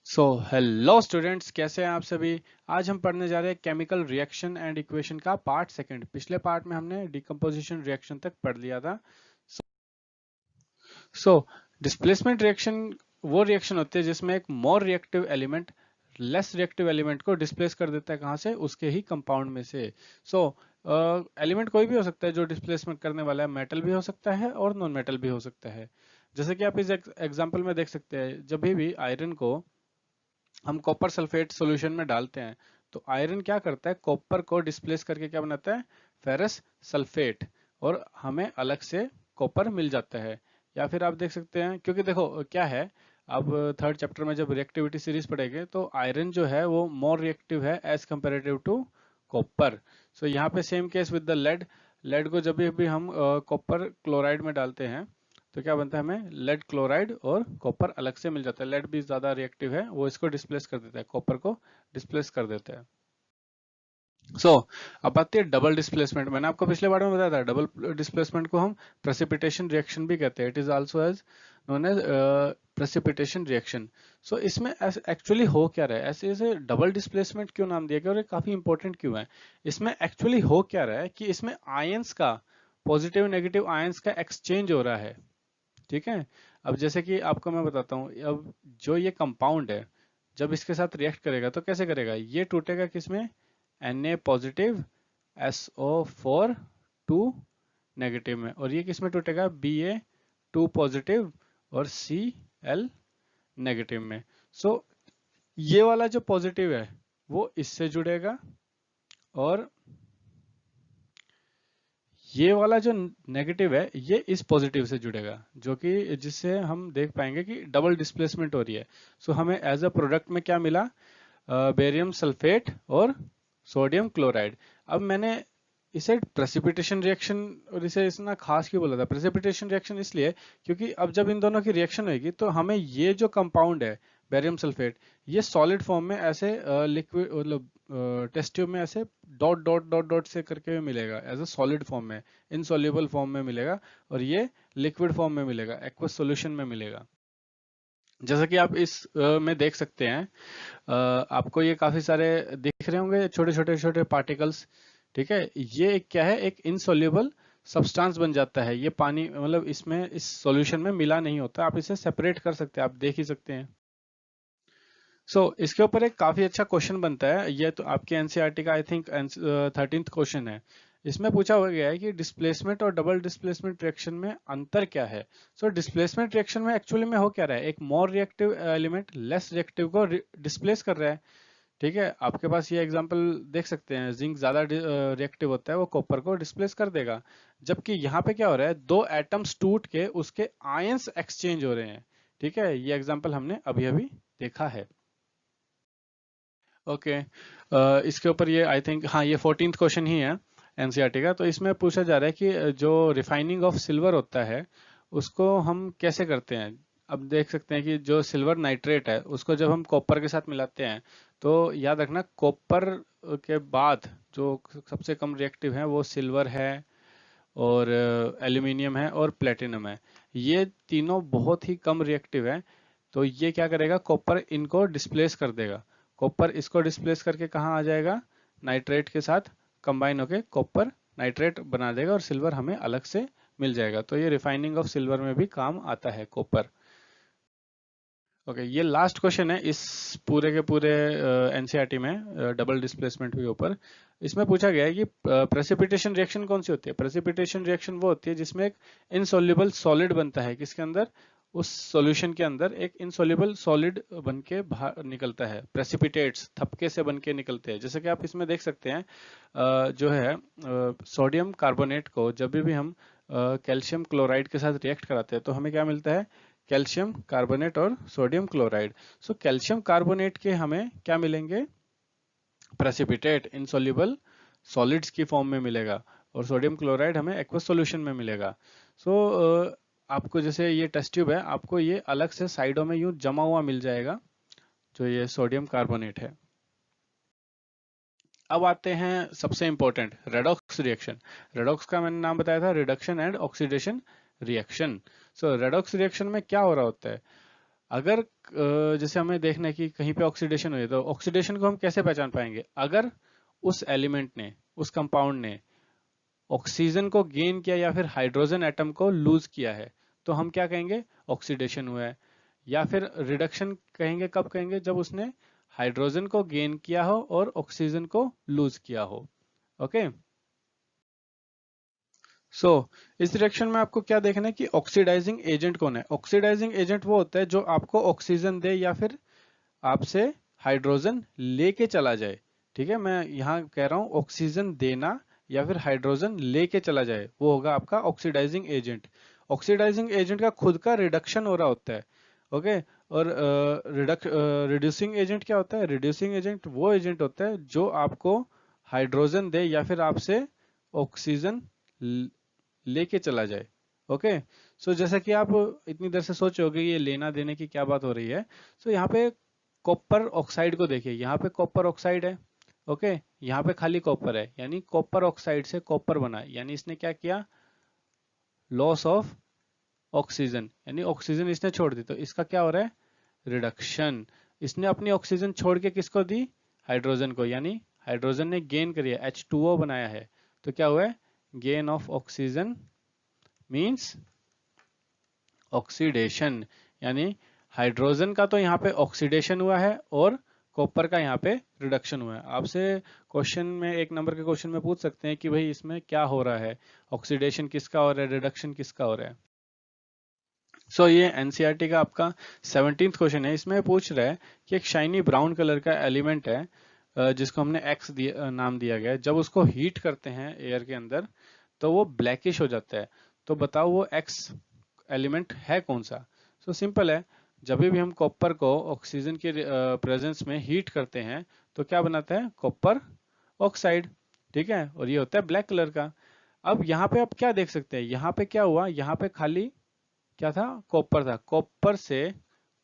So hello students, कैसे हैं आप सभी। आज हम पढ़ने जा रहे हैं केमिकल रिएक्शन एंड इक्वेशन का पार्ट सेकंड। पिछले पार्ट में हमने डिकम्पोजिशन रिएक्शन तक पढ़ लिया था। सो डिस्प्लेसमेंट रिएक्शन वो रिएक्शन होती है जिसमें एक more reactive element less reactive element को डिस्प्लेस कर देता है, कहाँ से, उसके ही कंपाउंड में से। सो एलिमेंट कोई भी हो सकता है जो डिस्प्लेसमेंट करने वाला है, मेटल भी हो सकता है और नॉन मेटल भी हो सकता है। जैसे कि आप इस एग्जाम्पल में देख सकते हैं, जब भी आयरन को हम कॉपर सल्फेट सॉल्यूशन में डालते हैं तो आयरन क्या करता है, कॉपर को डिस्प्लेस करके क्या बनाता है, फेरस सल्फेट, और हमें अलग से कॉपर मिल जाता है। या फिर आप देख सकते हैं, क्योंकि देखो क्या है, अब थर्ड चैप्टर में जब रिएक्टिविटी सीरीज पढ़ेंगे तो आयरन जो है वो मोर रिएक्टिव है as comparative to copper. So यहाँ पे same case with the lead. Lead को जब भी हम कॉपर क्लोराइड में डालते हैं तो क्या बनता है, हमें लेड क्लोराइड और कॉपर अलग से मिल जाता है। लेड भी ज्यादा रिएक्टिव है, वो इसको डिस्प्लेस कर देता है, कॉपर को डिस्प्लेस कर देता है। अब आती है डबल डिस्प्लेसमेंट। मैंने आपको पिछले बार में बताया था, डबल डिस्प्लेसमेंट को हम प्रेसिपिटेशन रिएक्शन भी कहते हैं। It is also as known as precipitation reaction. इसमें एक्चुअली हो क्या रहा है, ऐसे ऐसे डबल डिस्प्लेसमेंट क्यों नाम दिया गया और ये काफी इंपॉर्टेंट क्यों है। इसमें एक्चुअली हो क्या रहा है कि इसमें आयंस का, पॉजिटिव नेगेटिव आयंस का एक्सचेंज हो रहा है। ठीक है। अब जैसे कि आपको मैं बताता हूँ, अब जो ये कंपाउंड है जब इसके साथ रिएक्ट करेगा तो कैसे करेगा, ये टूटेगा किसमें, Na पॉजिटिव SO4 2 नेगेटिव में, और ये किसमें टूटेगा, Ba2 पॉजिटिव और Cl नेगेटिव में। ये वाला जो पॉजिटिव है वो इससे जुड़ेगा, और ये वाला जो नेगेटिव है ये इस पॉजिटिव से जुड़ेगा, जो कि जिससे हम देख पाएंगे कि डबल डिस्प्लेसमेंट हो रही है। हमें एज अ प्रोडक्ट में क्या मिला, बेरियम सल्फेट और सोडियम क्लोराइड। अब मैंने इसे प्रेसिपिटेशन रिएक्शन और इसे इतना खास क्यों बोला था, प्रेसिपिटेशन रिएक्शन इसलिए क्योंकि अब जब इन दोनों की रिएक्शन होगी तो हमें ये जो कंपाउंड है बेरियम सल्फेट, ये सॉलिड फॉर्म में ऐसे लिक्विड मतलब टेस्ट ट्यूब में ऐसे डॉट डॉट डॉट डॉट से करके मिलेगा, एज अ सॉलिड फॉर्म में, इनसॉल्युबल फॉर्म में मिलेगा, और ये लिक्विड फॉर्म में मिलेगा, एक्वस सॉल्यूशन में मिलेगा। जैसा कि आप इस में देख सकते हैं, आपको ये काफी सारे दिख रहे होंगे, छोटे छोटे छोटे पार्टिकल्स। ठीक है, ये क्या है, एक इनसॉल्युबल सब्सटेंस बन जाता है। ये पानी मतलब इसमें इस सॉल्यूशन में मिला नहीं होता, आप इसे सेपरेट कर सकते हैं, आप देख ही सकते हैं। इसके ऊपर एक काफी अच्छा क्वेश्चन बनता है, ये तो आपके एनसीईआरटी का आई थिंक 13th क्वेश्चन है। इसमें पूछा हुआ गया है कि डिस्प्लेसमेंट और डबल डिस्प्लेसमेंट रिएक्शन में अंतर क्या है। डिस्प्लेसमेंट रिएक्शन में एक्चुअली में हो क्या रहा है, एक more reactive element less reactive को डिस्प्लेस कर रहा है। ठीक है, आपके पास ये एग्जांपल देख सकते हैं, जिंक ज्यादा रिएक्टिव होता है, वो कॉपर को डिस्प्लेस कर देगा। जबकि यहाँ पे क्या हो रहा है, दो एटम्स टूट के उसके आयंस एक्सचेंज हो रहे हैं। ठीक है, ये एग्जांपल हमने अभी अभी देखा है। ओके, इसके ऊपर ये आई थिंक, हाँ, ये 14th क्वेश्चन ही है एनसीईआरटी का। तो इसमें पूछा जा रहा है कि जो रिफाइनिंग ऑफ सिल्वर होता है उसको हम कैसे करते हैं। अब देख सकते हैं कि जो सिल्वर नाइट्रेट है उसको जब हम कॉपर के साथ मिलाते हैं तो याद रखना, कॉपर के बाद जो सबसे कम रिएक्टिव है वो सिल्वर है, और एल्यूमिनियम है और प्लेटिनम है। ये तीनों बहुत ही कम रिएक्टिव है। तो ये क्या करेगा, कॉपर इनको डिस्प्लेस कर देगा। कॉपर इसको डिस्प्लेस करके कहाँ आ जाएगा, नाइट्रेट के साथ कंबाइन होके कॉपर नाइट्रेट बना देगा, और सिल्वर हमें अलग से मिल जाएगा। तो ये रिफाइनिंग ऑफ सिल्वर में भी काम आता है कॉपर। ओके, ये लास्ट क्वेश्चन है इस पूरे के पूरे एनसीईआरटी में, डबल डिस्प्लेसमेंट के ऊपर। इसमें पूछा गया है कि प्रेसिपिटेशन रिएक्शन कौन सी होती है। प्रेसिपिटेशन रिएक्शन वो होती है जिसमें एक इनसॉल्युबल सॉलिड बनता है, किसके अंदर, उस सॉल्यूशन के अंदर एक इनसॉल्युबल सॉलिड बन के बाहर निकलता है। प्रेसिपिटेट्स थपके से बन के निकलते हैं, जैसे कि आप इसमें देख सकते हैं, जो है सोडियम कार्बोनेट को जब भी हम कैल्शियम क्लोराइड के साथ रिएक्ट कराते हैं तो हमें क्या मिलता है, कैल्शियम कार्बोनेट और सोडियम क्लोराइड। कैल्शियम कार्बोनेट के हमें क्या मिलेंगे, प्रेसिपिटेट इनसॉल्युबल सॉलिड्स की फॉर्म में मिलेगा, और सोडियम क्लोराइड हमें एक्वस सॉल्यूशन में मिलेगा। सो आपको जैसे ये टेस्ट ट्यूब है, आपको ये अलग से साइडों में यूं जमा हुआ मिल जाएगा, जो ये सोडियम कार्बोनेट है। अब आते हैं सबसे इंपॉर्टेंट, रेडॉक्स रिएक्शन। रेडॉक्स का मैंने नाम बताया था, reduction and oxidation reaction. Redox reaction में क्या हो रहा होता है, अगर जैसे हमें देखना है कि कहीं पे ऑक्सीडेशन हुई है, तो ऑक्सीडेशन को हम कैसे पहचान पाएंगे? अगर उस एलिमेंट ने, उस कंपाउंड ने ऑक्सीजन को गेन किया या फिर हाइड्रोजन एटम को लूज किया है, तो हम क्या कहेंगे? ऑक्सीडेशन हुआ है। या फिर रिडक्शन कहेंगे, कब कहेंगे? जब उसने हाइड्रोजन को गेन किया हो और ऑक्सीजन को लूज किया हो। ओके, सो इस रिएक्शन में आपको क्या देखना है कि ऑक्सीडाइजिंग एजेंट कौन है? ऑक्सीडाइजिंग एजेंट वो होता है जो आपको ऑक्सीजन दे या फिर आपसे हाइड्रोजन लेके चला जाए। ठीक है, मैं यहाँ कह रहा हूँ ऑक्सीजन देना या फिर हाइड्रोजन लेके चला जाए, वो होगा आपका ऑक्सीडाइजिंग एजेंट। ऑक्सीडाइजिंग एजेंट का खुद का रिडक्शन हो रहा होता है। ओके, और रिड्यूसिंग एजेंट क्या होता है? रिड्यूसिंग एजेंट वो एजेंट होता है जो आपको हाइड्रोजन दे या फिर आपसे ऑक्सीजन लेके चला जाए। ओके, सो जैसा कि आप इतनी देर से सोच रहे ये लेना देने की क्या बात हो रही है। सो यहाँ पे कॉपर ऑक्साइड को देखिए, यहाँ पे कॉपर ऑक्साइड है। ओके, यहाँ पे खाली कॉपर है, यानी कॉपर ऑक्साइड से कॉपर बना, यानी इसने क्या किया? लॉस ऑफ ऑक्सीजन, यानी ऑक्सीजन इसने छोड़ दी, तो इसका क्या हो रहा है? रिडक्शन। इसने अपनी ऑक्सीजन छोड़ के किसको दी? हाइड्रोजन को, यानी हाइड्रोजन ने गेन करिए, H2O बनाया है, तो क्या हुआ है? Gain of oxygen means oxidation, यानी हाइड्रोजन का तो यहाँ पे ऑक्सीडेशन हुआ है और कॉपर का यहाँ पे रिडक्शन हुआ है। आपसे क्वेश्चन में, 1 नंबर के क्वेश्चन में पूछ सकते हैं कि भाई इसमें क्या हो रहा है, ऑक्सीडेशन किसका हो रहा है, रिडक्शन किसका हो रहा है। सो ये एनसीईआरटी का आपका 17th क्वेश्चन है। इसमें पूछ रहा है कि एक शाइनी ब्राउन कलर का एलिमेंट है जिसको हमने एक्स नाम दिया गया है। जब उसको हीट करते हैं एयर के अंदर तो वो ब्लैकिश हो जाता है। तो बताओ वो एक्स एलिमेंट है कौन सा? सो सिंपल है, जब भी हम कॉपर को ऑक्सीजन के प्रेजेंस में हीट करते हैं तो क्या बनाता है? Copper oxide. ठीक है, और ये होता है ब्लैक कलर का। अब यहाँ पे आप क्या देख सकते हैं? यहाँ पे क्या हुआ? यहाँ पे खाली क्या था? कॉपर था। कॉपर से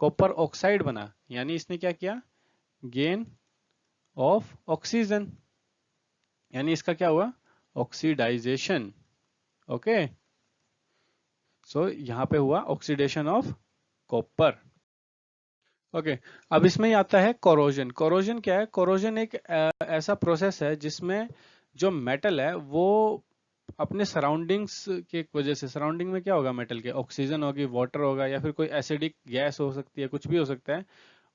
कॉपर ऑक्साइड बना, यानी इसने क्या किया? गेन ऑफ ऑक्सीजन, यानी इसका क्या हुआ? ऑक्सीडाइजेशन। ओके, सो यहाँ पे हुआ ऑक्सीडेशन ऑफ कॉपर। ओके, अब इसमें ही आता है कोरोजन। कोरोजन क्या है? कोरोजन एक ऐसा प्रोसेस है जिसमें जो मेटल है वो अपने सराउंडिंग्स की वजह से, सराउंडिंग में क्या होगा मेटल के? ऑक्सीजन होगी, वाटर होगा, या फिर कोई एसिडिक गैस हो सकती है, कुछ भी हो सकता है,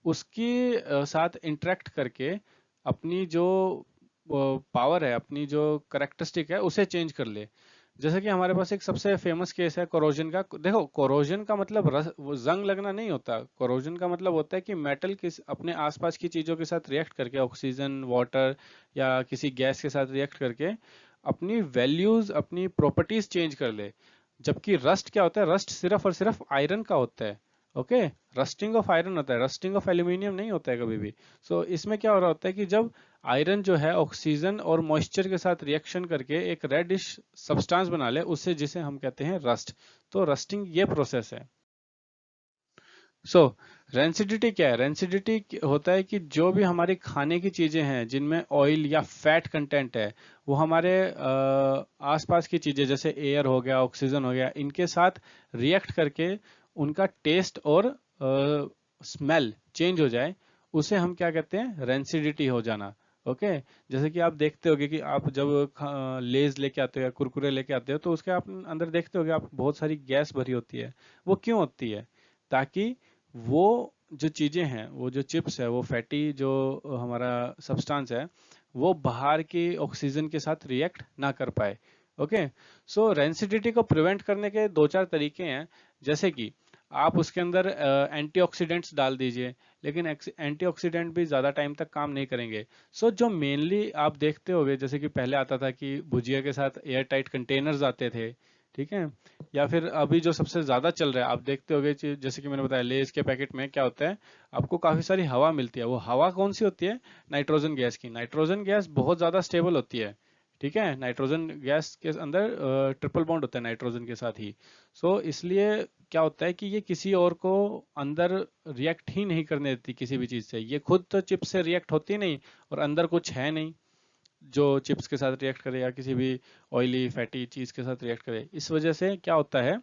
उसकी साथ इंटरेक्ट करके अपनी जो पावर है, अपनी जो करेक्टरिस्टिक है, उसे चेंज कर ले। जैसे कि हमारे पास एक सबसे फेमस केस है कोरोजन का। देखो, कोरोजन का मतलब वो जंग लगना नहीं होता। कोरोजन का मतलब होता है कि मेटल किस अपने आसपास की चीजों के साथ रिएक्ट करके, ऑक्सीजन, वाटर या किसी गैस के साथ रिएक्ट करके अपनी वैल्यूज, अपनी प्रॉपर्टीज चेंज कर ले। जबकि रस्ट क्या होता है? रस्ट सिर्फ और सिर्फ आयरन का होता है। ओके, रस्टिंग ऑफ आयरन होता है, रस्टिंग ऑफ एल्यूमिनियम नहीं होता है कभी भी। सो इसमें क्या हो रहा होता है कि जब आयरन जो है ऑक्सीजन और मॉइस्चर के साथ रिएक्शन करके एक रेडिश सब्सटेंस बना ले, उससे जिसे हम कहते हैं रस्ट। तो रस्टिंग ये प्रोसेस है। सो रेंसिडिटी क्या है? रेंसिडिटी होता है कि जो भी हमारी खाने की चीजें हैं जिनमें ऑयल या फैट कंटेंट है, वो हमारे आसपास की चीजें जैसे एयर हो गया, ऑक्सीजन हो गया, इनके साथ रिएक्ट करके उनका टेस्ट और स्मेल चेंज हो जाए, उसे हम क्या कहते हैं? रेंसिडिटी हो जाना। ओके, जैसे कि आप देखते होगे कि आप जब लेज लेके आते हो या कुरकुरे लेके आते हो तो उसके आप अंदर देखते होगे आप बहुत सारी गैस भरी होती है। वो क्यों होती है? ताकि वो जो चीजें हैं, वो जो चिप्स है, वो फैटी जो हमारा सब्सटेंस है, वो बाहर की ऑक्सीजन के साथ रिएक्ट ना कर पाए। ओके, सो रेंसिडिटी को प्रिवेंट करने के 2-4 तरीके हैं। जैसे कि आप उसके अंदर एंटीऑक्सीडेंट्स डाल दीजिए, लेकिन एंटीऑक्सीडेंट भी ज्यादा टाइम तक काम नहीं करेंगे। सो जो मेनली आप देखते होंगे, जैसे कि पहले आता था कि भुजिया के साथ एयर टाइट कंटेनर्स आते थे, ठीक है, या फिर अभी जो सबसे ज्यादा चल रहा है, आप देखते होंगे जैसे कि मैंने बताया, लेज के पैकेट में क्या होता है? आपको काफी सारी हवा मिलती है। वो हवा कौन सी होती है? नाइट्रोजन गैस की। नाइट्रोजन गैस बहुत ज्यादा स्टेबल होती है। ठीक है, नाइट्रोजन गैस के अंदर ट्रिपल बॉन्ड होता है नाइट्रोजन के साथ ही। सो इसलिए क्या होता है कि ये किसी और को अंदर रिएक्ट ही नहीं करने देती किसी भी चीज से। ये खुद तो चिप से रिएक्ट होती नहीं, और अंदर कुछ है नहीं जो चिप्स के साथ रिएक्ट करे या किसी भी ऑयली फैटी चीज के साथ रिएक्ट करे। इस वजह से क्या होता है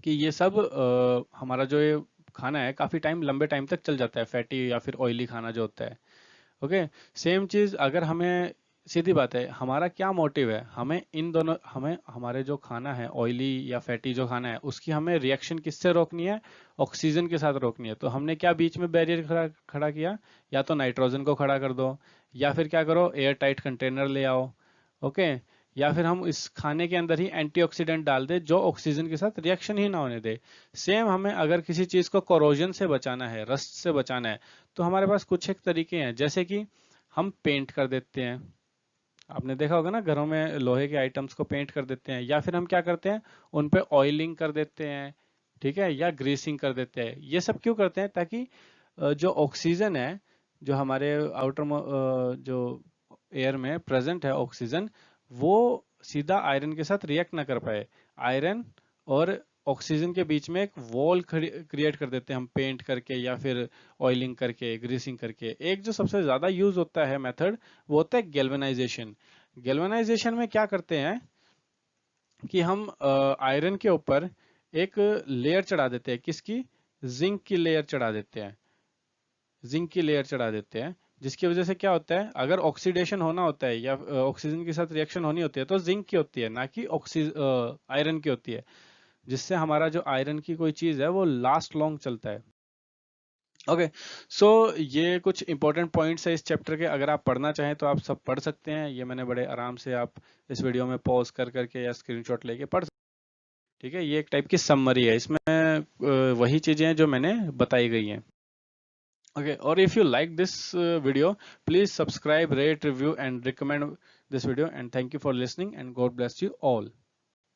कि ये सब हमारा जो ये खाना है काफ़ी टाइम, लंबे टाइम तक चल जाता है, फैटी या फिर ऑयली खाना जो होता है। ओके, सेम चीज़ अगर हमें, सीधी बात है, हमारा क्या मोटिव है, हमें इन दोनों, हमें हमारे जो खाना है ऑयली या फैटी जो खाना है उसकी हमें रिएक्शन किससे रोकनी है, ऑक्सीजन के साथ रोकनी है। तो हमने क्या बीच में बैरियर खड़ा किया, या तो नाइट्रोजन को खड़ा कर दो, या फिर क्या करो, एयर टाइट कंटेनर ले आओ। ओके, या फिर हम इस खाने के अंदर ही एंटीऑक्सीडेंट डाल दे जो ऑक्सीजन के साथ रिएक्शन ही ना होने दे। सेम हमें अगर किसी चीज़ को कोरोजन से बचाना है, रस्ट से बचाना है, तो हमारे पास कुछ एक तरीके हैं, जैसे कि हम पेंट कर देते हैं। आपने देखा होगा ना, घरों में लोहे के आइटम्स को पेंट कर देते हैं, या फिर हम क्या करते हैं, उन पे ऑयलिंग कर देते हैं, ठीक है, या ग्रीसिंग कर देते हैं। ये सब क्यों करते हैं, ताकि जो ऑक्सीजन है, जो हमारे आउटर जो एयर में प्रेजेंट है ऑक्सीजन, वो सीधा आयरन के साथ रिएक्ट ना कर पाए। आयरन और ऑक्सीजन के बीच में एक वॉल क्रिएट कर देते हैं हम, पेंट करके या फिर ऑयलिंग करके, ग्रीसिंग करके। एक जो सबसे ज्यादा यूज होता है मेथड, वो होता है गैल्वेनाइजेशन। गैल्वेनाइजेशन में क्या करते हैं कि हम आयरन के ऊपर एक लेयर चढ़ा देते हैं, किसकी, जिंक की लेयर चढ़ा देते हैं, जिंक की लेयर चढ़ा देते हैं, जिसकी वजह से क्या होता है, अगर ऑक्सीडेशन होना होता है या ऑक्सीजन के साथ रिएक्शन होनी होती है तो जिंक की होती है, ना कि आयरन की होती है, जिससे हमारा जो आयरन की कोई चीज है वो लास्ट लॉन्ग चलता है। ओके, सो ये कुछ इंपॉर्टेंट पॉइंट्स है इस चैप्टर के, अगर आप पढ़ना चाहें तो आप सब पढ़ सकते हैं। ये मैंने बड़े आराम से, आप इस वीडियो में पॉज कर करके या स्क्रीनशॉट लेके पढ़ सकते हैं। ठीक है, ये एक टाइप की समरी है, इसमें वही चीजें हैं जो मैंने बताई गई हैं। Okay, or if you like this video, please subscribe, rate, review, and recommend this video. And thank you for listening, and God bless you all.